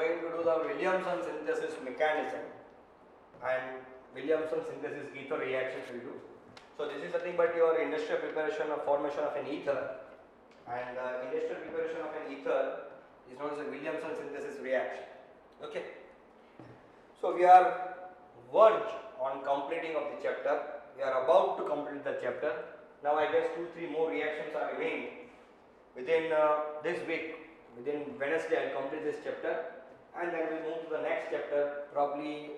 going to do the Williamson synthesis mechanism and Williamson synthesis ether reactions we do. So this is nothing but your industrial preparation of formation of an ether, and industrial preparation of an ether is known as a Williamson synthesis reaction. Okay. So we are verge on completing of the chapter. We are about to complete the chapter. Now I guess 2-3 more reactions are remaining. Within this week, within Wednesday, I will complete this chapter, and then we will move to the next chapter, probably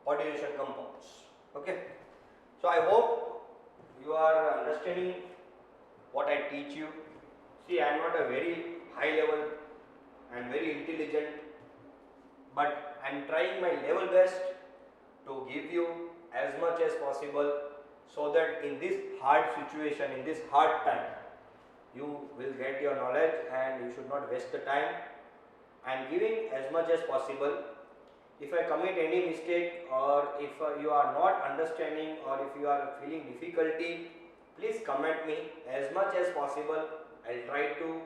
coordination compounds. Okay. So I hope you are understanding what I teach you. See, I am not a very high level and very intelligent, but I am trying my level best to give you as much as possible, so that in this hard situation, in this hard time, you will get your knowledge and you should not waste the time. I am giving as much as possible. If I commit any mistake, or if you are not understanding, or if you are feeling difficulty, please comment me as much as possible. I will try to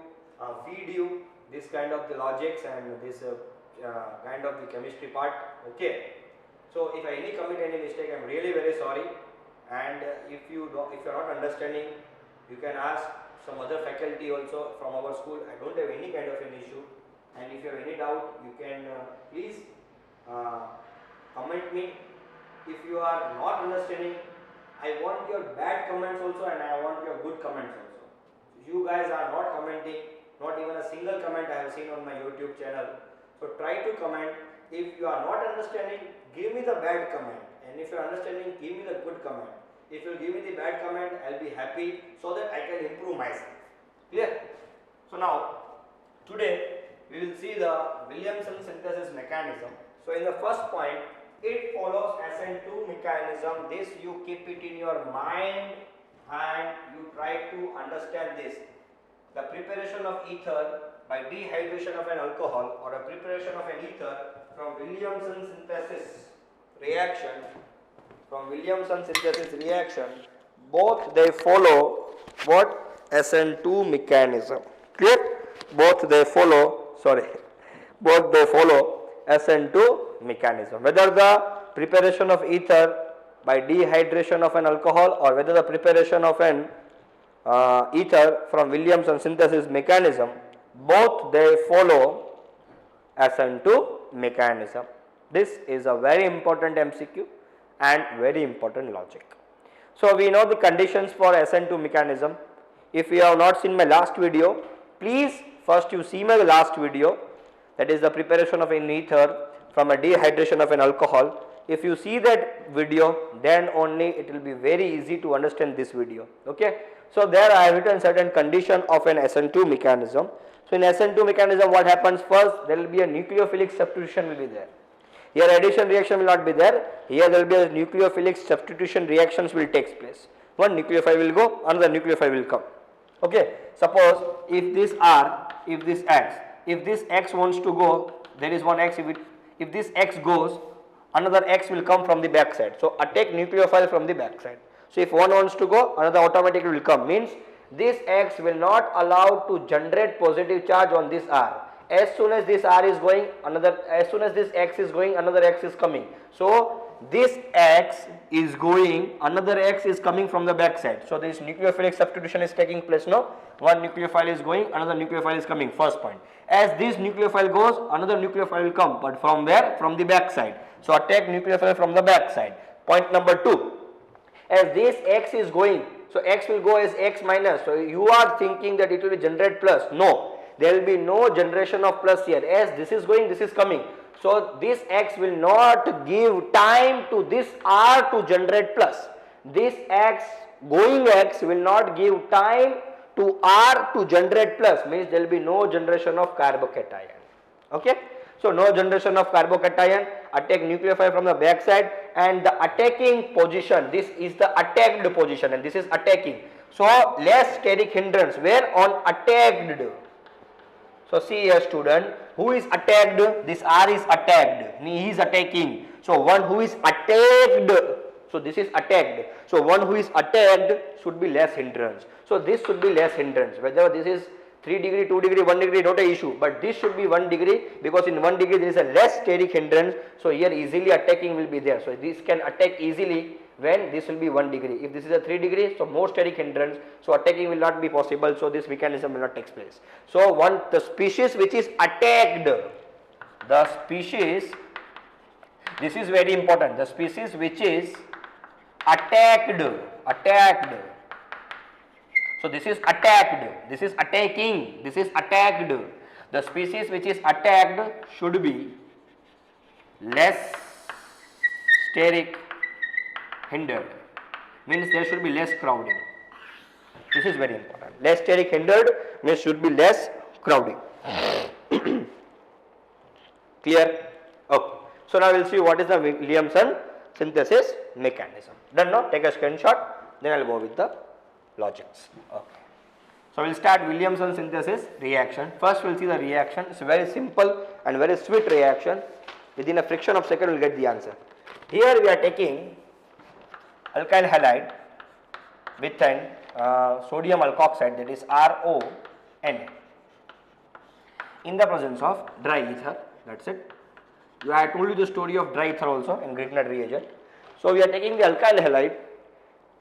feed you this kind of the logics and this kind of the chemistry part. Okay. So if I commit any mistake, I am really very sorry. And if you are not understanding, you can ask some other faculty also from our school. I don't have any kind of an issue. And if you have any doubt, you can please comment me. If you are not understanding, I want your bad comments also, and I want your good comments also. You guys are not commenting, not even a single comment I have seen on my YouTube channel. So try to comment. If you are not understanding, give me the bad comment, and if you are understanding, give me the good comment. If you give me the bad comment, I will be happy, so that I can improve myself. Clear? So now, today we will see the Williamson synthesis mechanism. So in the first point, it follows SN2 mechanism. This you keep it in your mind and you try to understand this. The preparation of ether by dehydration of an alcohol, or a preparation of an ether from Williamson synthesis reaction, both they follow what? SN2 mechanism. Clear? Both they follow SN2 mechanism. Whether the preparation of ether by dehydration of an alcohol, or whether the preparation of an ether from Williamson synthesis mechanism, both they follow SN2 mechanism. This is a very important MCQ and very important logic. So we know the conditions for SN2 mechanism. If you have not seen my last video, please first you see my last video, that is the preparation of an ether from a dehydration of an alcohol. If you see that video, then only it will be very easy to understand this video. Okay. So there I have written certain condition of an SN2 mechanism. So in SN2 mechanism, what happens? First, there will be a nucleophilic substitution will be there. Here addition reaction will not be there. Here there will be a nucleophilic substitution reactions will take place. One nucleophile will go, another nucleophile will come. Okay. Suppose if this R, if this X, if this X wants to go, there is one X. If this X goes, another X will come from the back side. So attack nucleophile from the back side. So if one wants to go, another automatically will come. Means this X will not allow to generate positive charge on this R. As soon as this R is going, as soon as this X is going, another X is coming. So this X is going, another X is coming from the back side. So this nucleophilic substitution is taking place now. One nucleophile is going, another nucleophile is coming. First point. As this nucleophile goes, another nucleophile will come, but from where? From the back side. So attack nucleophile from the back side. Point number 2. As this X is going, so X will go as X minus. So you are thinking that it will generate plus. No, there will be no generation of plus here. As this is going, this is coming. So this X will not give time to this R to generate plus. This X, going X will not give time to R to generate plus. Means there will be no generation of carbocation. Okay. So no generation of carbocation, attack nucleophile from the back side, and the attacking position, this is the attacked position and this is attacking. So less steric hindrance, where on attacked. So see here student, who is attacked? This R is attacked, he is attacking. So one who is attacked, so this is attacked. So one who is attacked should be less hindrance. So this should be less hindrance, whether this is 3 degree, 2 degree, 1 degree, not a issue, but this should be 1 degree because in 1 degree there is a less steric hindrance, so here easily attacking will be there. So this can attack easily when this will be 1 degree. If this is a 3 degree, so more steric hindrance, so attacking will not be possible, so this mechanism will not take place. So the species which is attacked, the species, this is very important, the species which is attacked. So this is attacked, this is attacking, this is attacked. The species which is attacked should be less steric hindered, means there should be less crowding. This is very important. Less steric hindered means should be less crowding. Clear? Okay. So now we will see what is the Williamson synthesis mechanism. Done now? Take a screenshot, then I will go with the logics. Okay. So we will start Williamson synthesis reaction. First we will see the reaction. It's a very simple and very sweet reaction. Within a fraction of second we will get the answer. Here we are taking alkyl halide with an sodium alkoxide, that is RONA, in the presence of dry ether. That's it. I told you the story of dry ether also in Grignard reagent. So we are taking the alkyl halide.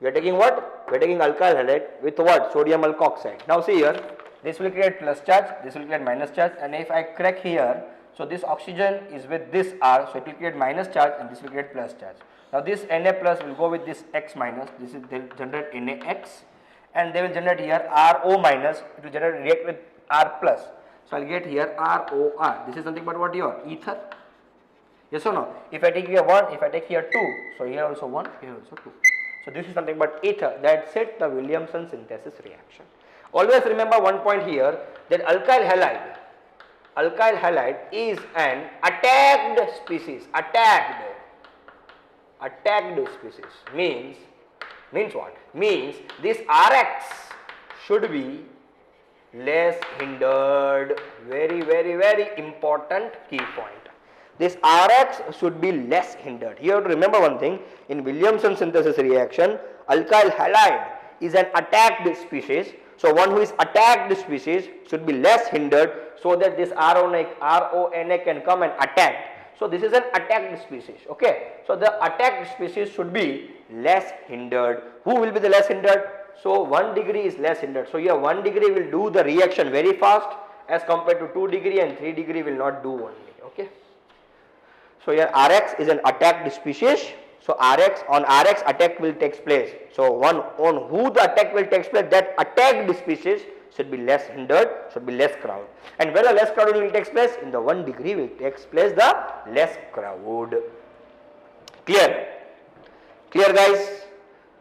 We are taking what? We are taking alkyl halide with what? Sodium alkoxide. Now see here, this will create plus charge, this will create minus charge, and if I crack here, so this oxygen is with this R, so it will create minus charge and this will create plus charge. Now this Na plus will go with this X minus, this is, they will generate NaX, and they will generate here RO minus, it will generate react with R plus. So I will get here ROR. This is nothing but what here? Ether. Yes or no? If I take here 1, if I take here 2, so here also 1, here also 2. So this is nothing but ether. That's it, the Williamson synthesis reaction. Always remember one point here, that alkyl halide is an attacked species. Attacked species means what? Means this Rx should be less hindered. Very, very, very important key point. This Rx should be less hindered. You have to remember one thing, in Williamson synthesis reaction, alkyl halide is an attacked species. So one who is attacked species should be less hindered, so that this RONA can come and attack. So this is an attacked species. Okay. So the attacked species should be less hindered. Who will be the less hindered? So 1 degree is less hindered. So here 1 degree will do the reaction very fast as compared to 2 degree, and 3 degree will not do only. Okay. So here Rx is an attacked species. So on Rx attack will take place. So one on who the attack will take place, that attacked species should be less hindered, should be less crowd. And when the less crowding will take place, in the 1 degree will take place the less crowd. Clear? Clear guys?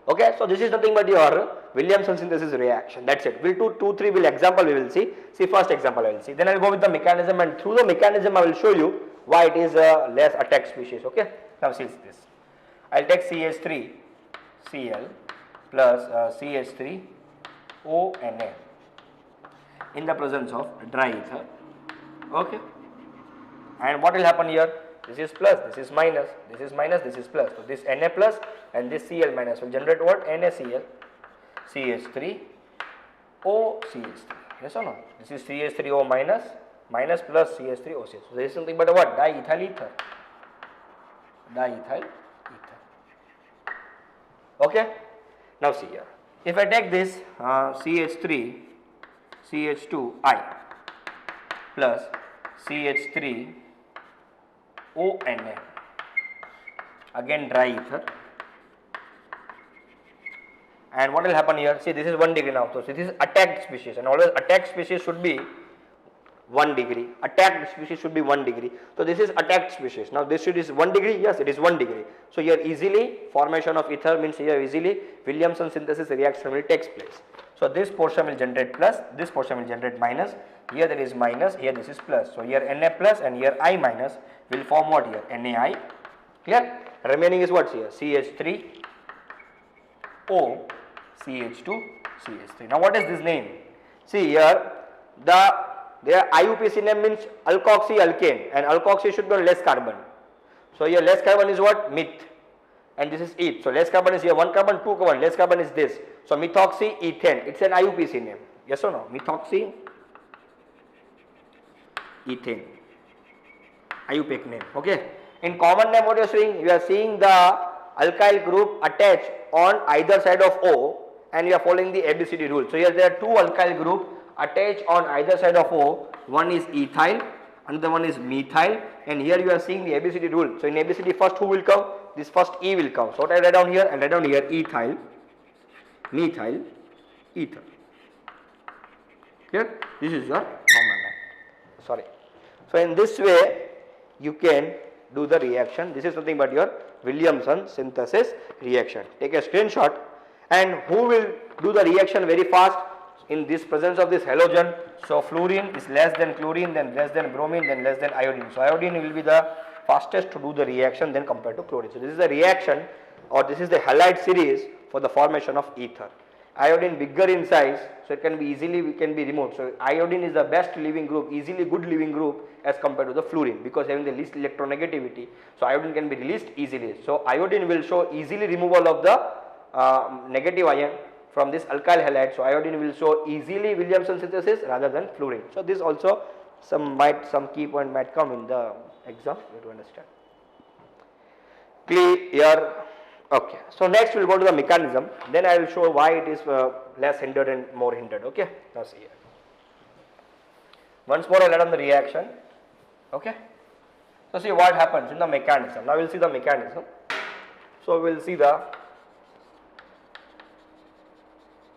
Okay, so this is nothing but your Williamson synthesis reaction. That's it. We'll do 2, 3 will example we will see. See first example I will see. Then I will go with the mechanism, and through the mechanism I will show you why it is a less attacked species. Okay. Now see this. I will take CH3Cl plus CH3ONa in the presence of dry ether. Okay. And what will happen here? This is plus, this is minus, this is minus, this is plus. So this Na plus and this Cl minus will generate what? NaCl, CH3, OCH3. Yes or no? This is CH3O minus, minus plus CH3OCH. So this is something but what? Diethyl ether. Diethyl ether. Okay. Now see here. If I take this CH3, CH2I plus CH3 ONa, again dry ether, and what will happen here? See, this is 1 degree now. So this is attacked species, and always attacked species should be 1 degree. Attacked species should be 1 degree. So this is attacked species. Now this is 1 degree. Yes, it is 1 degree. So here easily formation of ether means here easily Williamson synthesis reaction will take place. So this portion will generate plus, this portion will generate minus. Here there is minus, here this is plus. So here Na plus and here I minus will form what here? NaI. Clear? Remaining is what here? CH3 O CH2 CH3. Now what is this name? See here their IUPAC name means alkoxyalkane, and alkoxy should be on less carbon. So here less carbon is what? Meth, and this is eth. So less carbon is here 1 carbon, 2 carbon, less carbon is this. So methoxyethane, it's an IUPAC name. Yes or no? Methoxyethane. ethane. IUPAC name. Okay. In common name, what you are seeing? You are seeing the alkyl group attached on either side of O, and you are following the ABCD rule. So here there are two alkyl group attached on either side of O. One is ethyl, another one is methyl, and here you are seeing the ABCD rule. So in ABCD first who will come? This first E will come. So what I write down here? I write down here ethyl, methyl, ether. Here this is your common name. Sorry. So in this way you can do the reaction. This is nothing but your Williamson synthesis reaction. Take a screenshot, and who will do the reaction very fast in this presence of this halogen? So fluorine is less than chlorine, then less than bromine, then less than iodine. So iodine will be the fastest to do the reaction then compared to chlorine. So this is the reaction, or this is the halide series for the formation of ether. Iodine bigger in size, so it can be easily removed. So iodine is the best leaving group, easily good leaving group as compared to the fluorine, because having the least electronegativity. So iodine can be released easily. So iodine will show easily removal of the negative ion from this alkyl halide. So iodine will show easily Williamson synthesis rather than fluorine. So this also some key point might come in the exam. You have to understand. Clear? Okay. So next we will go to the mechanism. Then I will show why it is less hindered and more hindered. Okay. Now see here. Once more I write on the reaction. Okay. So see what happens in the mechanism. Now we will see the mechanism. So we will see the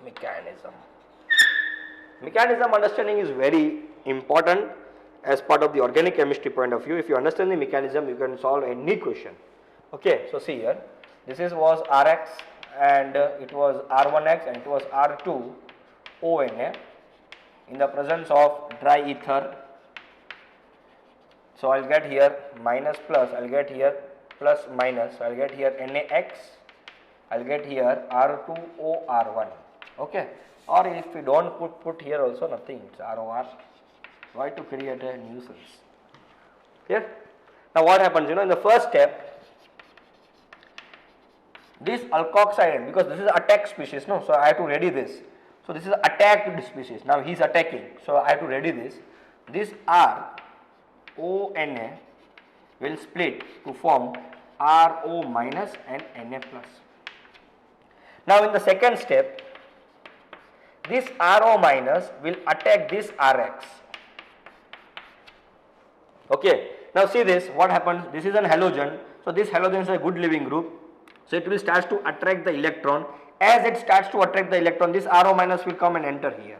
mechanism. Mechanism understanding is very important as part of the organic chemistry point of view. If you understand the mechanism, you can solve any question. Okay. So see here. This was Rx, and it was R1X, and it was R2ONA in the presence of dry ether. So I will get here minus plus, I will get here plus minus, I will get here NaX, I will get here R2OR1. Okay. Or if we don't put here also nothing, it's ROR. Why to create a nuisance? Here. Now what happens? In the first step, this alkoxide, because this is attack species, no, so I have to ready this. So this is attacked species. Now he is attacking, so I have to ready this. This RONA will split to form RO minus and Na plus. Now in the second step, this RO minus will attack this Rx. Okay. Now see this, what happens? This is an halogen. So this halogen is a good leaving group. So it will start to attract the electron. As it starts to attract the electron, this RO minus will come and enter here.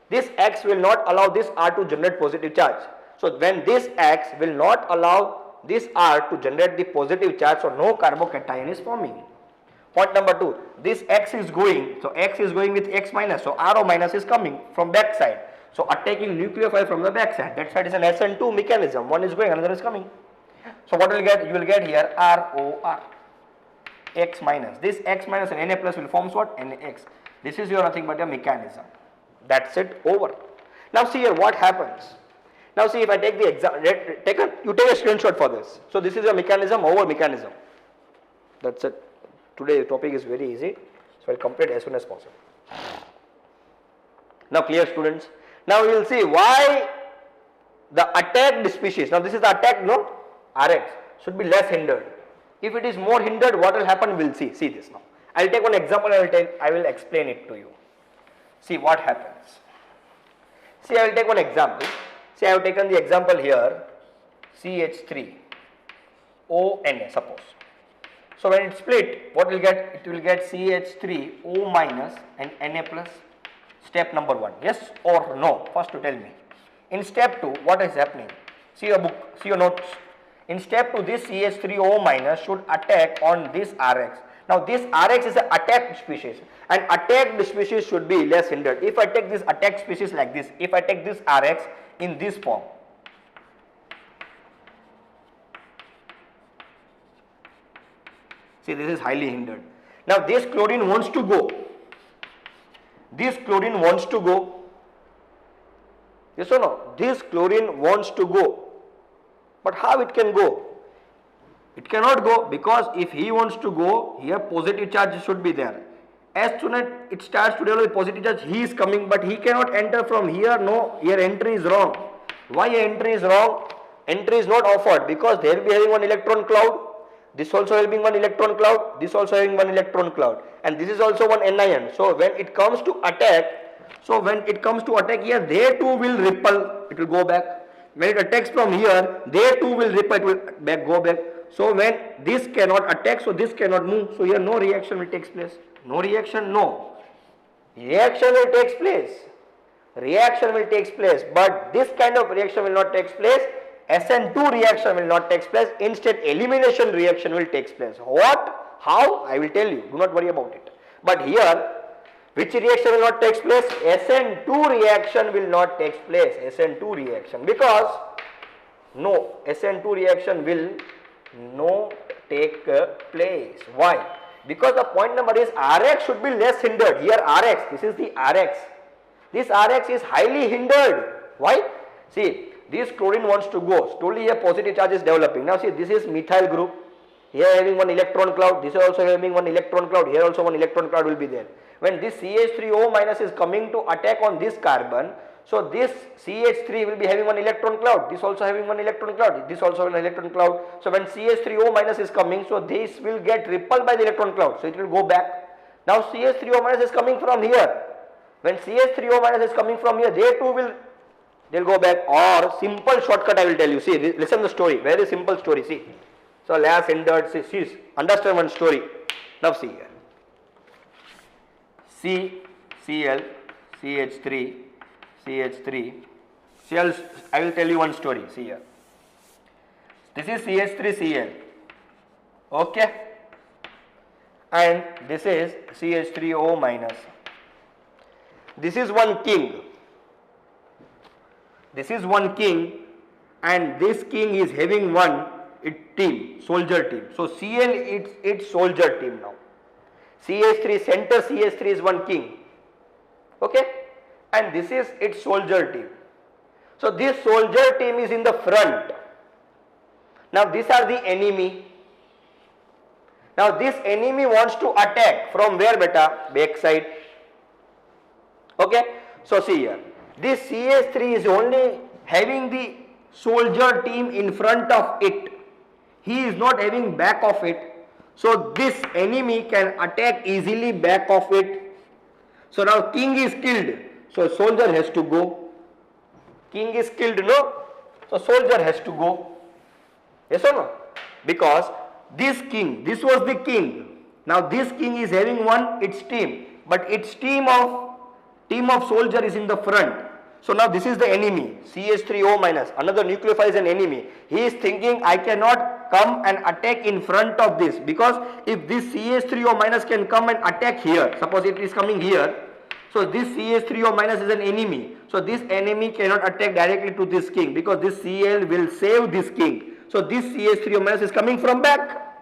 This X will not allow this R to generate positive charge. So when this X will not allow this R to generate the positive charge, so no carbocation is forming. Point number 2, this X is going, so X is going with X minus, so RO minus is coming from back side. So attacking nucleophile from the back side. That side is an SN2 mechanism. One is going, another is coming. So what will get? You will get here ROR. X minus. This X minus and Na plus will form what? NaX. This is your nothing but a mechanism. That's it, over. Now see here what happens. Now see if I take the example, you take a screenshot for this. So this is a mechanism over mechanism. That's it. Today the topic is very easy. So I'll complete as soon as possible. Now clear students. Now we will see why the attacked species. Now this is the attacked, no? Rx should be less hindered. If it is more hindered, what will happen? We'll see. See this now. I will take one example. I will explain it to you. See what happens. See, I will take one example. See, I have taken the example here. CH3ONA. Suppose. So when it split, what will get? It will get CH3O minus and Na plus. Step number 1. Yes or no? First to tell me. In step 2, what is happening? See your book. See your notes. In step 2, this CH3O minus should attack on this Rx. Now this Rx is an attacked species, and attacked species should be less hindered. If I take this attacked species like this, if I take this Rx in this form, see this is highly hindered. Now this chlorine wants to go. This chlorine wants to go. Yes or no? This chlorine wants to go. But how it can go? It cannot go, because if he wants to go, here positive charge should be there. As soon as it starts to develop positive charge, he is coming, but he cannot enter from here. No, here entry is wrong. Why entry is wrong? Entry is not offered because they will be having one electron cloud. This also having one electron cloud. This also having one electron cloud. And this is also one anion. So when it comes to attack, here, they too will repel. It will go back. When it attacks from here, they too will repel. It will go back. So when this cannot attack, so this cannot move. So here no reaction will take place. No reaction, no. Reaction will take place. Reaction will take place, but this kind of reaction will not take place. SN2 reaction will not take place. Instead, elimination reaction will take place. What? How? I will tell you. Do not worry about it. But here, which reaction will not take place? SN2 reaction will not take place. SN2 reaction, because no, SN2 reaction will not take place. Why? Because the point number is Rx should be less hindered. Here Rx, this is the Rx. This Rx is highly hindered. Why? See, this chlorine wants to go. Slowly here positive charge is developing. Now see, this is methyl group. Here having one electron cloud. This is also having one electron cloud. Here also one electron cloud will be there. When this CH3O minus is coming to attack on this carbon, so this CH3 will be having one electron cloud. This also having one electron cloud. This also an electron cloud. So when CH3O minus is coming, so this will get repelled by the electron cloud. So it will go back. Now CH3O minus is coming from here. When CH3O minus is coming from here, they too will go back. Or simple shortcut I will tell you. See, listen the story. Very simple story. See. So less hindered. See, understand one story. Now see here. CCl, CH3, CH3. Cl, I will tell you one story. See here. This is CH3Cl. Okay. And this is CH3O minus. This is one king. This is one king, and this king is having one team, soldier team. So Cl its soldier team now. CH3, center CH3 is one king. Okay, and this is its soldier team. So this soldier team is in the front. Now these are the enemy. Now this enemy wants to attack from where, beta? Back side. Okay, so see here. This CH3 is only having the soldier team in front of it. He is not having back of it. So this enemy can attack easily back of it. So now king is killed. So soldier has to go. King is killed, no? So soldier has to go. Yes or no? Because this king, this was the king. Now this king is having one its team. But its team of soldier is in the front. So now this is the enemy, CH3O minus, another nucleophile is an enemy. He is thinking I cannot come and attack in front of this, because if this CH3O minus can come and attack here, suppose it is coming here, so this CH3O minus is an enemy. So this enemy cannot attack directly to this king, because this Cl will save this king. So this CH3O minus is coming from back.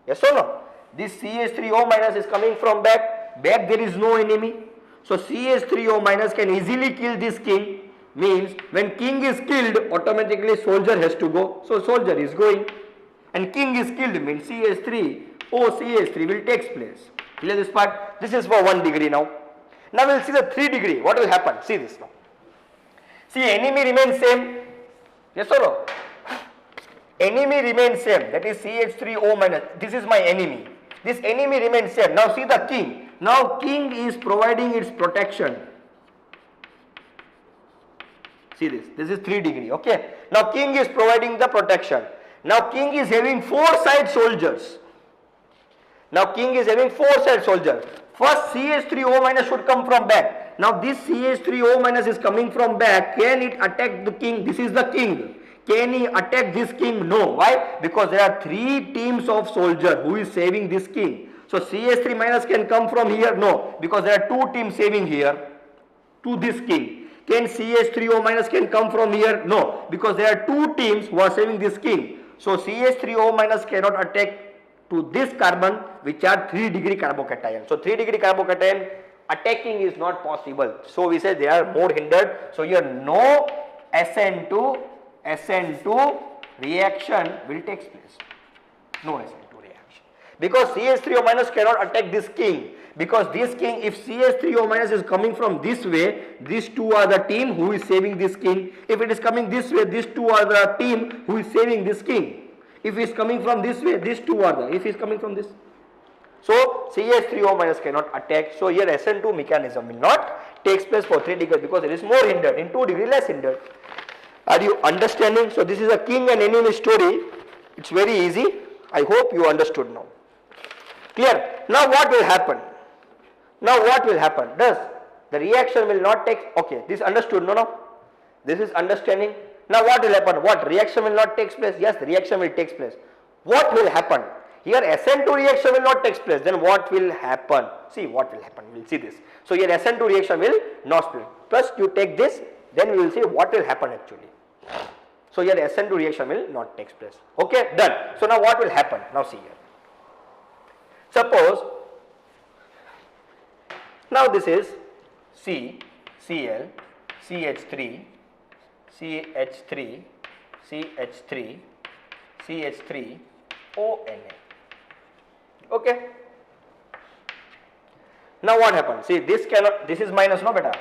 Yes or no? This CH3O minus is coming from back. Back there is no enemy. So CH3O minus can easily kill this king, means when king is killed, automatically soldier has to go. So soldier is going, and king is killed means CH3 will take place. Clear this part? This is for 1 degree now. Now we will see the 3 degree. What will happen? See this now. See, enemy remains same. Yes or no? Enemy remains same. That is CH3O minus. This is my enemy. This enemy remains same. Now see the king. Now king is providing its protection. See this. This is 3 degree. Okay. Now king is providing the protection. Now king is having 4 side soldiers. Now king is having 4 side soldiers. First CH3O minus should come from back. Now this CH3O minus is coming from back. Can it attack the king? This is the king. Can he attack this king? No. Why? Because there are 3 teams of soldier who is saving this king. So CH3 minus can come from here? No. Because there are 2 teams saving here to this king. Can CH3O minus can come from here? No. Because there are 2 teams who are saving this king. So CH3O minus cannot attack to this carbon, which are 3 degree carbocation. So 3 degree carbocation attacking is not possible. So we say they are more hindered. So here no SN2 reaction will take place. No SN2 reaction. Because CH3O minus cannot attack this king. Because this king, if CH3O minus is coming from this way, these two are the team who is saving this king. If it is coming this way, these two are the team who is saving this king. If he is coming from this way, these two are the, if he is coming from this. So CH3O minus cannot attack. So here SN2 mechanism will not takes place for 3 degrees because it is more hindered, in 2 degrees less hindered. Are you understanding? So this is a king and enemy story. It's very easy. I hope you understood now. Clear? Now what will happen? Now what will happen? Does the reaction will not take, okay, this understood, no? This is understanding. Now what will happen? What? Reaction will not take place? Yes, reaction will take place. What will happen? Here SN2 reaction will not take place. Then what will happen? See what will happen. We will see this. So here SN2 reaction will not split. First you take this, then we will see what will happen actually. So here SN2 reaction will not take place. Okay, done. So now what will happen? Now see here. Suppose now this is C, Cl, CH3, CH3, CH3, CH3, ONA. Okay. Now what happens? See, this cannot, this is minus, no beta.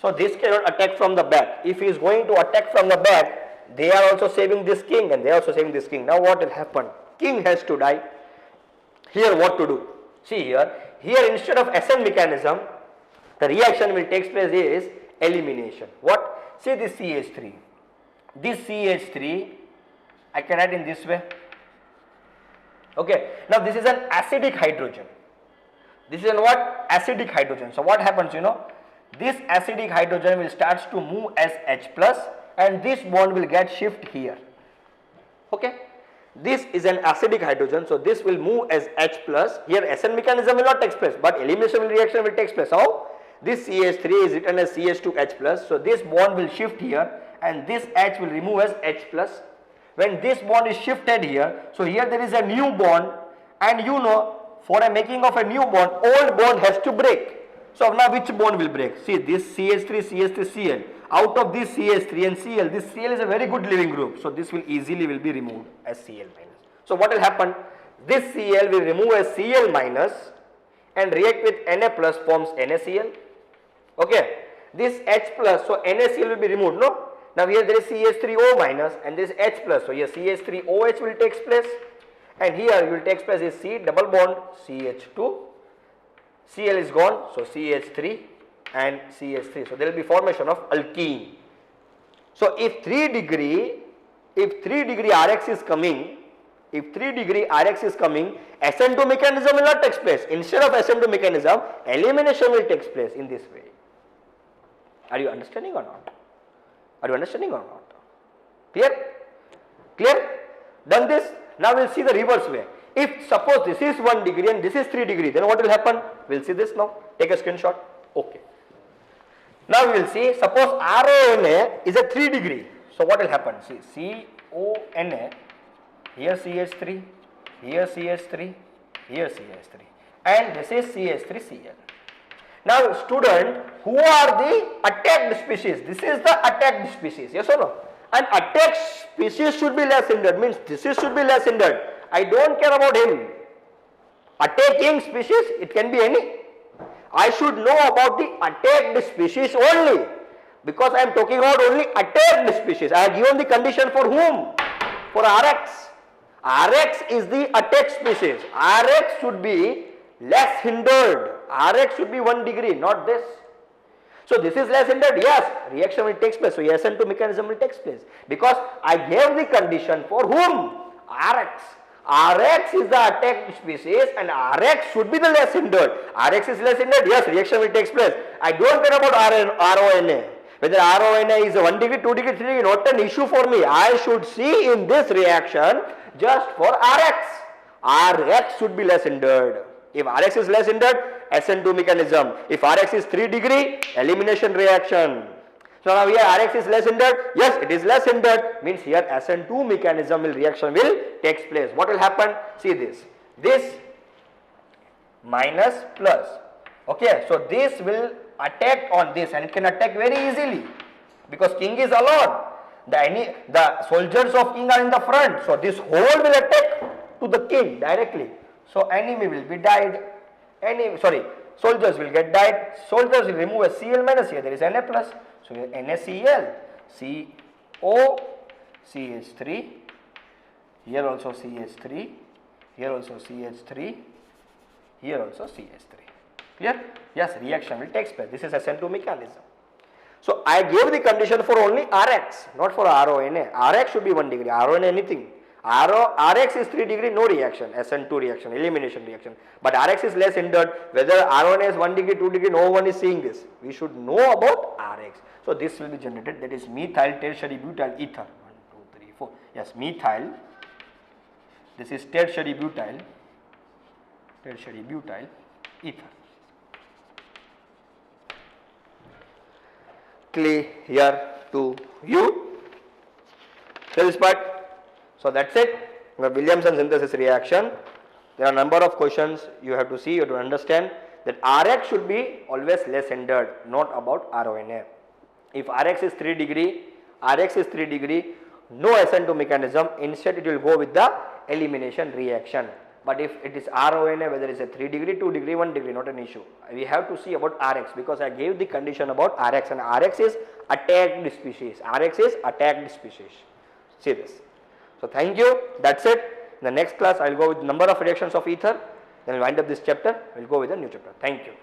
So this cannot attack from the back. If he is going to attack from the back, they are also saving this king and they are also saving this king. Now what will happen? King has to die. Here what to do? See here. Here instead of SN mechanism, the reaction will take place is elimination. What? See this CH3. This CH3 I can write in this way. Okay. Now this is an acidic hydrogen. This is an what? Acidic hydrogen. So what happens, you know? This acidic hydrogen will start to move as H plus and this bond will get shift here. Okay. This is an acidic hydrogen, so this will move as H plus. Here SN mechanism will not take place, but elimination reaction will take place. How? This CH3 is written as CH2H plus, so this bond will shift here and this H will remove as H plus. When this bond is shifted here, so here there is a new bond and you know for a making of a new bond, old bond has to break. So now which bond will break? See this CH3, CH3, Cl. Out of this CH3 and Cl, this Cl is a very good leaving group. So this will easily will be removed as Cl minus. So what will happen? This Cl will remove as Cl minus and react with Na plus forms NaCl. Okay. This H plus, so NaCl will be removed, no? Now here there is CH3O minus and this H plus. So here CH3OH will take place and here will take place is C double bond CH2. Cl is gone, so CH3 and CH3. So there will be formation of alkene. So if 3 degree Rx is coming, SN2 mechanism will not take place. Instead of SN2 mechanism, elimination will take place in this way. Are you understanding or not? Are you understanding or not? Clear? Clear? Done this? Now we will see the reverse way. If suppose this is 1 degree and this is 3 degree, then what will happen? We will see this now. Take a screenshot. Okay. Now we will see, suppose RONA is a 3 degree. So what will happen? See, CONA, here CH3, here CH3, here CH3 and this is CH3Cl. Now student, who are the attacked species? This is the attacked species, yes or no? And attacked species should be less hindered, means this should be less hindered. I don't care about him. Attacking species, it can be any. I should know about the attacked species only because I am talking about only attacked species. I have given the condition for whom? For Rx. Rx is the attacked species. Rx should be less hindered. Rx should be 1 degree, not this. So this is less hindered, yes, reaction will take place. So SN2 mechanism will take place because I gave the condition for whom? Rx. Rx is the attacked species and Rx should be the less hindered. Rx is less hindered, yes, reaction will take place. I don't care about RONA. Whether RONA is 1 degree, 2 degree, 3 degree, not an issue for me. I should see in this reaction just for Rx. Rx should be less hindered. If Rx is less hindered, SN2 mechanism. If Rx is 3 degree, elimination reaction. So now here Rx is less hindered. Yes, it is less hindered. Means here SN2 mechanism reaction will take place. What will happen? See this. This minus plus. Okay, so this will attack on this and it can attack very easily because king is alone. The soldiers of king are in the front. So this whole will attack to the king directly. So enemy will be died. Soldiers will get died. Soldiers will remove a Cl minus. Here there is Na plus. So NaCl, CO, CH3. Here also CH3. Here also CH3. Here also CH3. Clear? Yes, reaction will take place. This is SN2 mechanism. So I gave the condition for only Rx, not for RONA. Rx should be 1 degree, RONA anything. Rx is 3 degree, no reaction, SN2 reaction, elimination reaction. But Rx is less hindered, whether RONA is 1 degree, 2 degree, no one is seeing this. We should know about Rx. So this will be generated, that is methyl tertiary butyl ether. 1, 2, 3, 4. Yes, methyl. This is tertiary butyl ether. Clear to you? This part. So that's it. The Williamson synthesis reaction. There are a number of questions you have to see, you have to understand that Rx should be always less hindered, not about RONA. If Rx is 3 degree, no SN2 mechanism, instead it will go with the elimination reaction. But if it is RONA, whether it is a 3 degree, 2 degree, 1 degree, not an issue. We have to see about Rx because I gave the condition about Rx, and Rx is attacked species. See this. So thank you. That's it. In the next class, I will go with number of reactions of ether. Then we will wind up this chapter. We will go with a new chapter. Thank you.